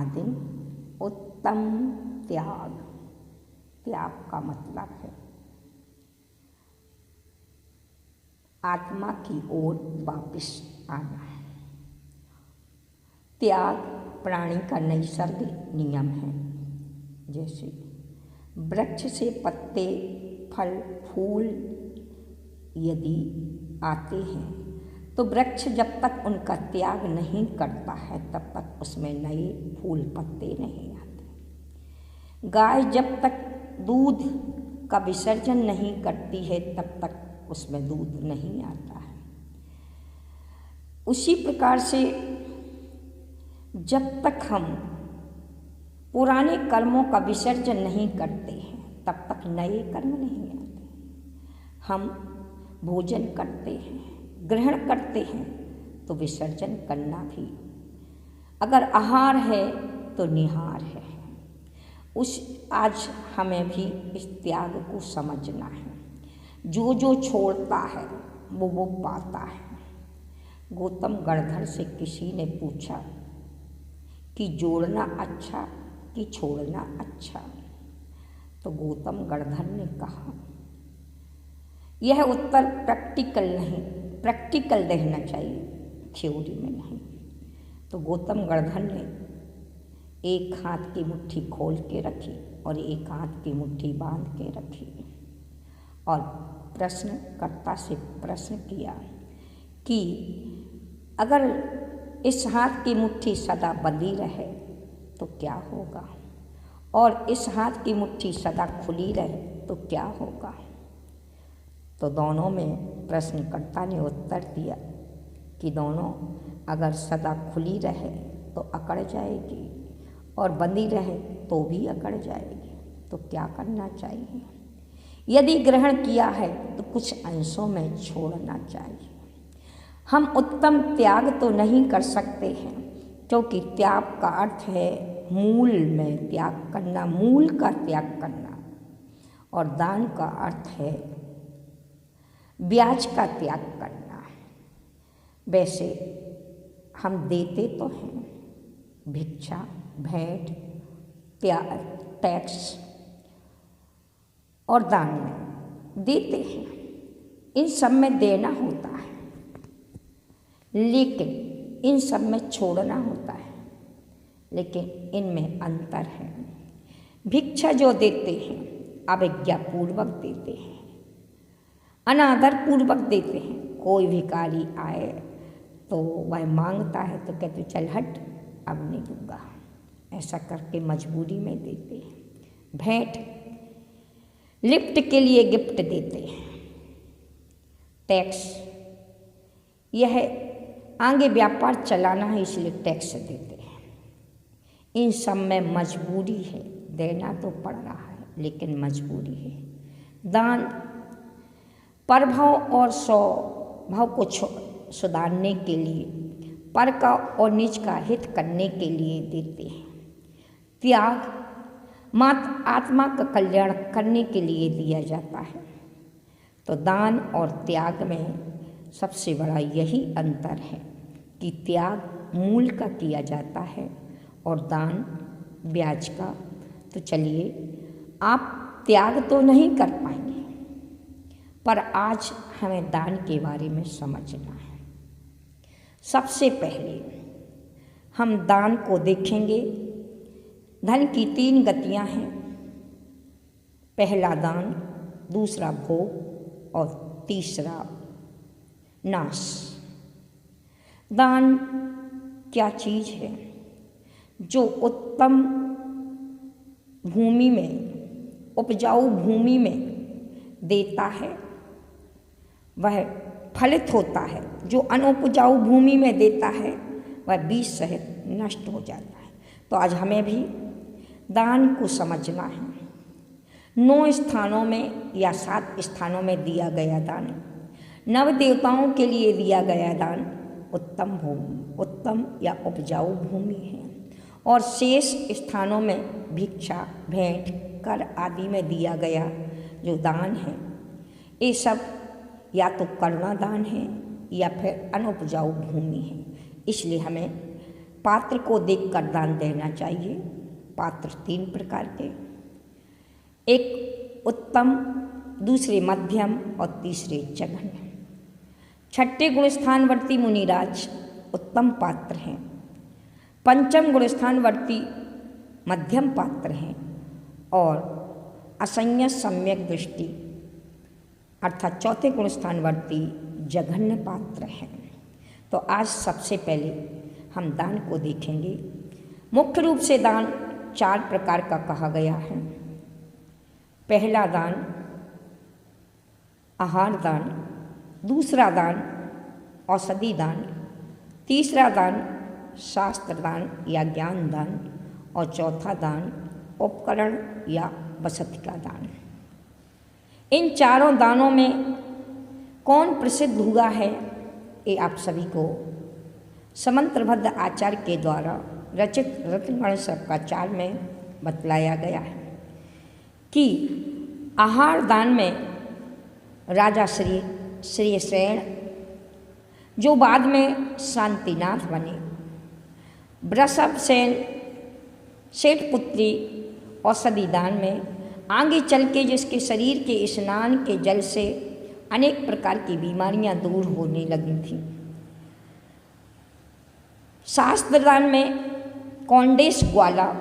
8वां दिन उत्तम त्याग। त्याग का मतलब है आत्मा की ओर वापस आना। त्याग प्राणी का नैसर्गिक नियम है। जैसे वृक्ष से पत्ते, फल, फूल यदि आते हैं तो वृक्ष जब तक उनका त्याग नहीं करता है तब तक उसमें नए फूल पत्ते नहीं आते। गाय जब तक दूध का विसर्जन नहीं करती है तब तक उसमें दूध नहीं आता है। उसी प्रकार से जब तक हम पुराने कर्मों का विसर्जन नहीं करते हैं तब तक नए कर्म नहीं आते। हम भोजन करते हैं, ग्रहण करते हैं तो विसर्जन करना भी, अगर आहार है तो निहार है। आज हमें भी इस त्याग को समझना है। जो जो छोड़ता है वो पाता है। गौतम गणधर से किसी ने पूछा कि जोड़ना अच्छा कि छोड़ना अच्छा, तो गौतम गणधर ने कहा यह उत्तर प्रैक्टिकल रहना चाहिए, थ्योरी में नहीं। तो गौतम गणधर ने एक हाथ की मुट्ठी खोल के रखी और एक हाथ की मुट्ठी बांध के रखी और प्रश्नकर्ता से प्रश्न किया कि अगर इस हाथ की मुट्ठी सदा बंधी रहे तो क्या होगा, और इस हाथ की मुट्ठी सदा खुली रहे तो क्या होगा। तो दोनों में प्रश्नकर्ता ने उत्तर दिया कि दोनों अगर सदा खुली रहे तो अकड़ जाएगी और बंधी रहे तो भी अकड़ जाएगी। तो क्या करना चाहिए? यदि ग्रहण किया है तो कुछ अंशों में छोड़ना चाहिए। हम उत्तम त्याग तो नहीं कर सकते हैं क्योंकि त्याग का अर्थ है मूल में त्याग करना, मूल का त्याग करना, और दान का अर्थ है ब्याज का त्याग करना। वैसे हम देते तो हैं, भिक्षा, भेंट, टैक्स और दान में देते हैं, इन सब में देना होता है, लेकिन इन सब में छोड़ना होता है, लेकिन इनमें अंतर है। भिक्षा जो देते हैं अवज्ञापूर्वक देते हैं, अनादर पूर्वक देते हैं। कोई भिखारी आए तो वह मांगता है तो कहते चल हट, अब नहीं दूंगा, ऐसा करके मजबूरी में देते हैं। भेंट लिफ्ट के लिए गिफ्ट देते हैं। टैक्स यह आगे व्यापार चलाना है इसलिए टैक्स देते हैं। इन सब में मजबूरी है, देना तो पड़ रहा है लेकिन मजबूरी है। दान परभाव और स्वभाव को सुधारने के लिए, पर का और निज का हित करने के लिए देते हैं। त्याग मात्र आत्मा का कल्याण करने के लिए दिया जाता है। तो दान और त्याग में सबसे बड़ा यही अंतर है कि त्याग मूल का किया जाता है और दान ब्याज का। तो चलिए, आप त्याग तो नहीं कर पाएंगे पर आज हमें दान के बारे में समझना है। सबसे पहले हम दान को देखेंगे। धन की 3 गतियां हैं। पहला दान, दूसरा भोग और तीसरा नाश। दान क्या चीज है? जो उत्तम भूमि में, उपजाऊ भूमि में देता है वह फलित होता है। जो अनुपजाऊ भूमि में देता है वह बीज सहित नष्ट हो जाता है। तो आज हमें भी दान को समझना है। 9 स्थानों में या 7 स्थानों में दिया गया दान, नव देवताओं के लिए दिया गया दान उत्तम भूमि, उत्तम या उपजाऊ भूमि है। और शेष स्थानों में भिक्षा, भेंट, कर आदि में दिया गया जो दान है, ये सब या तो करुणा दान है या फिर अनुपजाऊ भूमि है। इसलिए हमें पात्र को देखकर दान देना चाहिए। पात्र 3 प्रकार के, एक उत्तम, दूसरे मध्यम और तीसरे जघन्य। छठे गुण स्थानवर्ती मुनिराज उत्तम पात्र हैं, पंचम गुण स्थानवर्ती मध्यम पात्र हैं और असंयत सम्यक दृष्टि अर्थात चौथे गुण स्थानवर्ती जघन्य पात्र हैं। तो आज सबसे पहले हम दान को देखेंगे। मुख्य रूप से दान 4 प्रकार का कहा गया है। पहला दान आहार दान, दूसरा दान औषधि दान, तीसरा दान शास्त्र दान या ज्ञान दान और चौथा दान उपकरण या वसति का दान। इन चारों दानों में कौन प्रसिद्ध हुआ है ये आप सभी को समंत्रभद्र आचार्य के द्वारा रचित रत्नगण शतकाचार में बतलाया गया है कि आहार दान में राजा श्री सेन जो बाद में शांतिनाथ बने, वृषभ सेन सेठपुत्री औषधि दान में आगे चल के जिसके शरीर के स्नान के जल से अनेक प्रकार की बीमारियां दूर होने लगी थी। शास्त्र दान में कौंडेश ग्वाला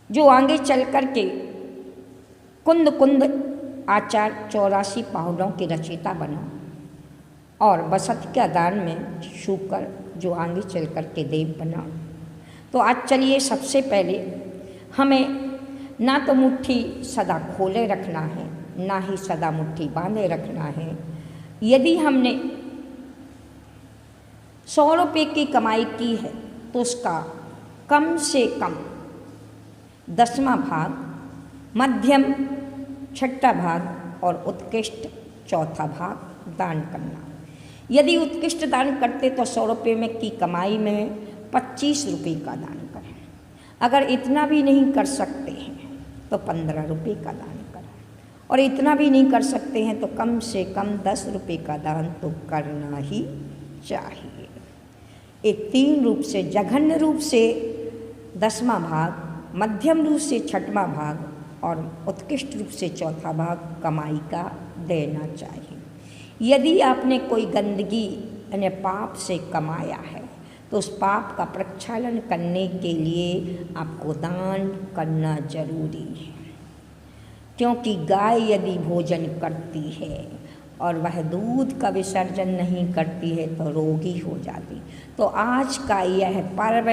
जो आगे चल कर के कुंद कुंद आचार 84 पाहुड़ों के रचयिता बना और वसति का दान में शुकर जो आगे चल कर के देव बना। तो आज चलिए सबसे पहले हमें ना तो मुट्ठी सदा खोले रखना है, ना ही सदा मुट्ठी बांधे रखना है। यदि हमने 100 रुपये की कमाई की है तो उसका कम से कम 10वां भाग, मध्यम 6ठा भाग और उत्कृष्ट 4था भाग दान करना। यदि उत्कृष्ट दान करते तो 100 रुपये में की कमाई में 25 रुपये का दान करें। अगर इतना भी नहीं कर सकते हैं तो 15 रुपये का दान करें, और इतना भी नहीं कर सकते हैं तो कम से कम 10 रुपये का दान तो करना ही चाहिए। एक 3 रूप से जघन्य रूप से 10वां भाग, मध्यम रूप से 6वां भाग और उत्कृष्ट रूप से 4था भाग कमाई का देना चाहिए। यदि आपने कोई गंदगी यानी पाप से कमाया है तो उस पाप का प्रक्षालन करने के लिए आपको दान करना जरूरी है, क्योंकि गाय यदि भोजन करती है और वह दूध का विसर्जन नहीं करती है तो रोगी हो जाती। तो आज का यह पर्व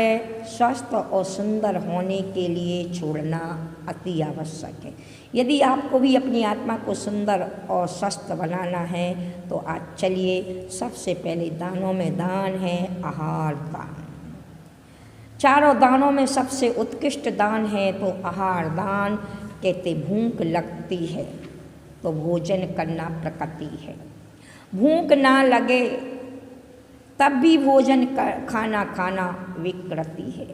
स्वस्थ और सुंदर होने के लिए छोड़ना अति आवश्यक है। यदि आपको भी अपनी आत्मा को सुंदर और स्वस्थ बनाना है तो आज चलिए सबसे पहले दानों में दान है आहार दान। चारों दानों में सबसे उत्कृष्ट दान है तो आहार दान। कहते भूख लगती है तो भोजन करना प्रकृति है, भूख ना लगे तब भी भोजन खाना विकृति है,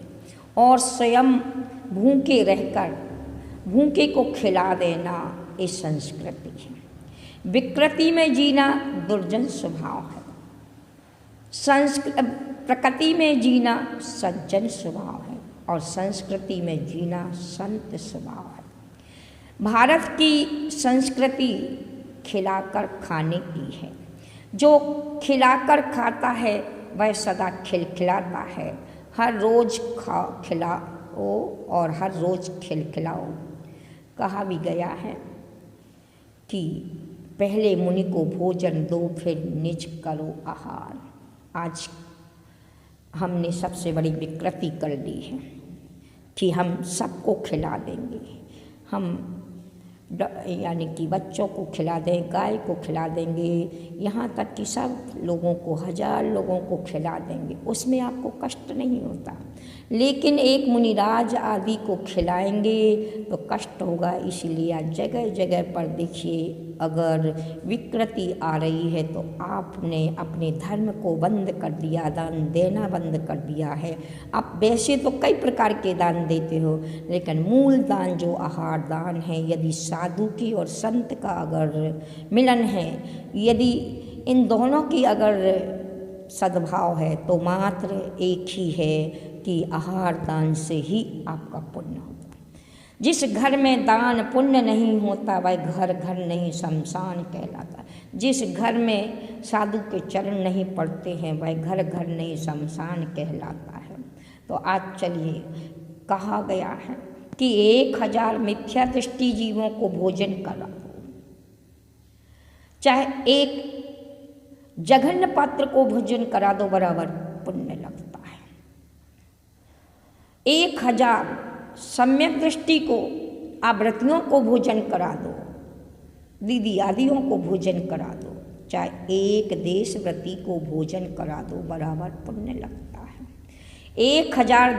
और स्वयं भूखे रहकर भूखे को खिला देना ये संस्कृति है। विकृति में जीना दुर्जन स्वभाव है, प्रकृति में जीना सज्जन स्वभाव है और संस्कृति में जीना संत स्वभाव है। भारत की संस्कृति खिलाकर खाने की है। जो खिलाकर खाता है वह सदा खिलखिलाता है। हर रोज़ खिलाओ और हर रोज़ खिलखिलाओ। कहा भी गया है कि पहले मुनि को भोजन दो फिर निज करो आहार। आज हमने सबसे बड़ी विकृति कर ली है कि हम सबको खिला देंगे। हम यानी कि बच्चों को खिला दें, गाय को खिला देंगे, यहाँ तक कि सब लोगों को 1000 लोगों को खिला देंगे, उसमें आपको कष्ट नहीं होता। लेकिन एक मुनिराज आदि को खिलाएंगे तो कष्ट होगा। इसलिए आज जगह जगह पर देखिए अगर विकृति आ रही है तो आपने अपने धर्म को बंद कर दिया, दान देना बंद कर दिया है। आप वैसे तो कई प्रकार के दान देते हो, लेकिन मूल दान जो आहार दान है, यदि साधु की और संत का अगर मिलन है, यदि इन दोनों की अगर सद्भाव है तो मात्र एक ही है कि आहार दान से ही आपका पुण्य होता है। जिस घर में दान पुण्य नहीं होता वह घर घर नहीं शमशान कहलाता है। जिस घर में साधु के चरण नहीं पड़ते हैं वह घर घर नहीं शमशान कहलाता है। तो आज चलिए, कहा गया है कि 1000 मिथ्या दृष्टि जीवों को भोजन करा दो, चाहे एक जघन्य पात्र को भोजन करा दो, बराबर पुण्य लगता है। 1000 सम्यक दृष्टि को आवृत्तियों को भोजन करा दो, दीदी आदियों को भोजन करा दो, चाहे एक देश व्रती को भोजन करा दो, बराबर पुण्य लगता है। 1000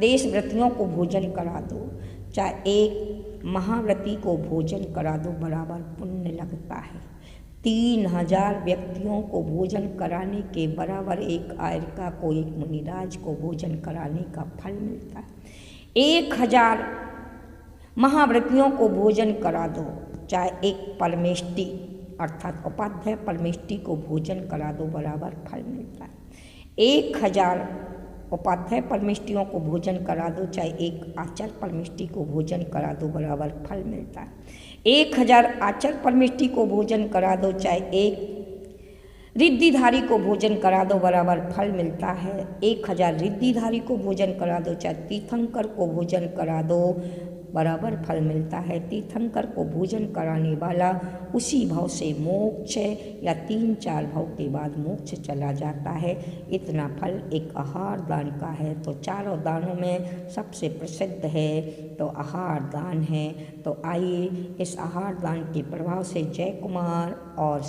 देश व्रतियों को भोजन करा दो, चाहे एक महाव्रती को भोजन करा दो, बराबर पुण्य लगता है। 3000 व्यक्तियों को भोजन कराने के बराबर एक आयरिका को, एक मुनिराज को भोजन कराने का फल मिलता है। 1000 महाव्रतियों को भोजन करा दो, चाहे एक परमेष्टि अर्थात उपाध्याय परमेष्टि को भोजन करा दो, बराबर फल मिलता है। 1000 उपाध्याय परमेष्टियों को भोजन करा दो, चाहे एक आचार्य परमेष्टि को भोजन करा दो, बराबर फल मिलता है। 1000 आचार्य परमेष्टि को भोजन करा दो, चाहे एक रिद्धिधारी को भोजन करा दो, बराबर फल मिलता है। 1000 रिद्धिधारी को भोजन करा दो, चाहे तीर्थंकर को भोजन करा दो, बराबर फल मिलता है। तीर्थंकर को भोजन कराने वाला उसी भाव से मोक्ष या 3-4 भाव के बाद मोक्ष चला जाता है। इतना फल एक आहार दान का है। तो चारों दानों में सबसे प्रसिद्ध है तो आहार दान है। तो आइए इस आहार दान के प्रभाव से जय कुमार और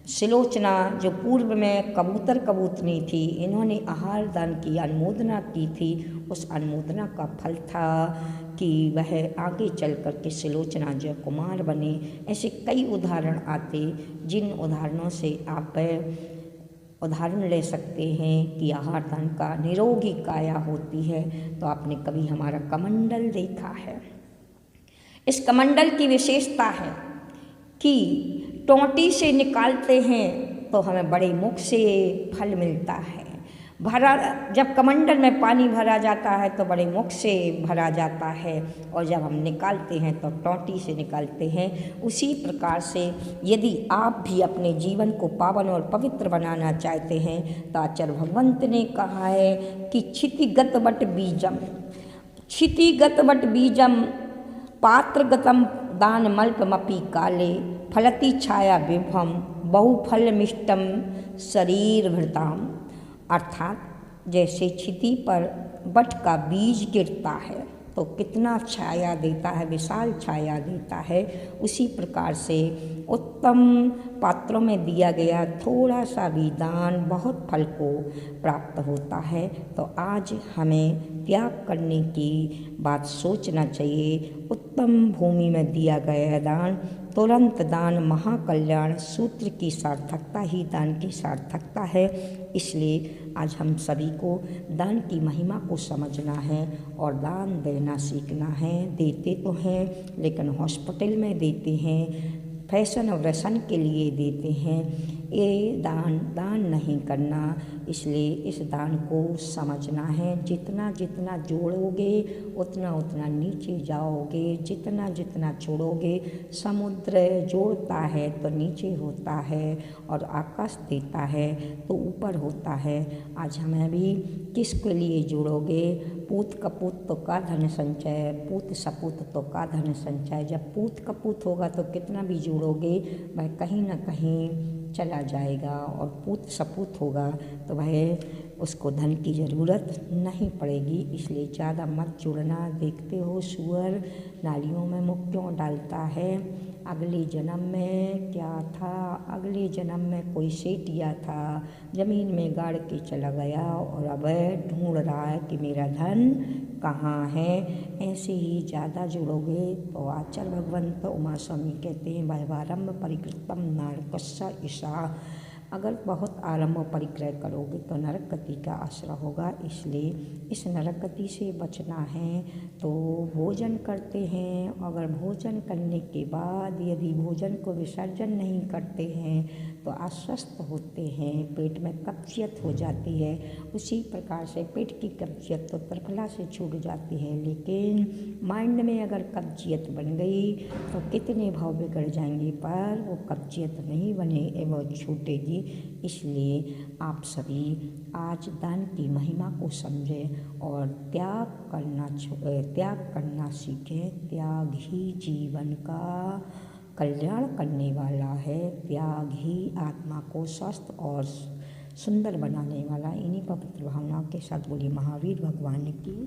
सिलोचना जो पूर्व में कबूतर कबूतनी थी, इन्होंने आहार दान की अनुमोदना की थी। उस अनुमोदना का फल था कि वह आगे चल कर के सिलोचना जय कुमार बने। ऐसे कई उदाहरण आते जिन उदाहरणों से आप उदाहरण ले सकते हैं कि आहार दान का निरोगी काया होती है। तो आपने कभी हमारा कमंडल देखा है? इस कमंडल की विशेषता है कि टोंटी से निकालते हैं तो हमें बड़े मुख से फल मिलता है। जब कमंडल में पानी भरा जाता है तो बड़े मुख से भरा जाता है, और जब हम निकालते हैं तो टोंटी से निकालते हैं। उसी प्रकार से यदि आप भी अपने जीवन को पावन और पवित्र बनाना चाहते हैं तो आचार्य भगवंत ने कहा है कि क्षितिगत वट बीजम, क्षितिगत वट बीजम पात्रगतम दान मल्पमपि काले फलति छाया विभम बहुफलमिष्टम शरीर भृताम। अर्थात जैसे क्षिति पर वट का बीज गिरता है तो कितना छाया देता है, विशाल छाया देता है, उसी प्रकार से उत्तम पात्रों में दिया गया थोड़ा सा भी दान बहुत फल को प्राप्त होता है। तो आज हमें त्याग करने की बात सोचना चाहिए। उत्तम भूमि में दिया गया दान, तुरंत दान महाकल्याण सूत्र की सार्थकता ही दान की सार्थकता है। इसलिए आज हम सभी को दान की महिमा को समझना है और दान देना सीखना है। देते तो हैं लेकिन हॉस्पिटल में देते हैं, फैशन और रसन के लिए देते हैं। ये दान नहीं करना। इसलिए इस दान को समझना है। जितना जितना जोड़ोगे उतना उतना नीचे जाओगे, जितना जितना छोड़ोगे। समुद्र जोड़ता है तो नीचे होता है और आकाश देता है तो ऊपर होता है। आज हमें भी किसके लिए जोड़ोगे? पूत कपूत तो का धन संचय, पूत सपूत तो का धन संचय। जब पूत कपूत होगा तो कितना भी जोड़ोगे वह कहीं ना कहीं चला जाएगा, और पूत सपूत होगा तो वह उसको धन की ज़रूरत नहीं पड़ेगी। इसलिए ज़्यादा मत जुड़ना। देखते हो सुअर नालियों में मुँह क्यों डालता है? अगले जन्म में क्या था? अगले जन्म में कोई सेठिया था, ज़मीन में गाड़ के चला गया और अब ढूंढ रहा है कि मेरा धन कहाँ है। ऐसे ही ज़्यादा जुड़ोगे तो आचार्य भगवंत उमा स्वामी कहते हैं वैवारम्भ परिकृतम नारकस्स ईशा अगर बहुत आरंभ परिग्रह करोगे तो नरक गति का आश्रय होगा। इसलिए इस नरक गति से बचना है तो भोजन करते हैं, अगर भोजन करने के बाद यदि भोजन को विसर्जन नहीं करते हैं तो अस्वस्थ होते हैं, पेट में कब्जियत हो जाती है। उसी प्रकार से पेट की कब्जियत तो त्रिफला से छूट जाती है, लेकिन माइंड में अगर कब्जियत बन गई तो कितने भाव बिगड़ जाएंगे, पर वो कब्जियत नहीं बने वो छूटेगी। इसलिए आप सभी आज दान की महिमा को समझें और त्याग करना सीखें। त्याग ही जीवन का कल्याण करने वाला है, त्याग ही आत्मा को स्वस्थ और सुंदर बनाने वाला। इन्हीं पवित्र भावनाओं के साथ बोलिए महावीर भगवान की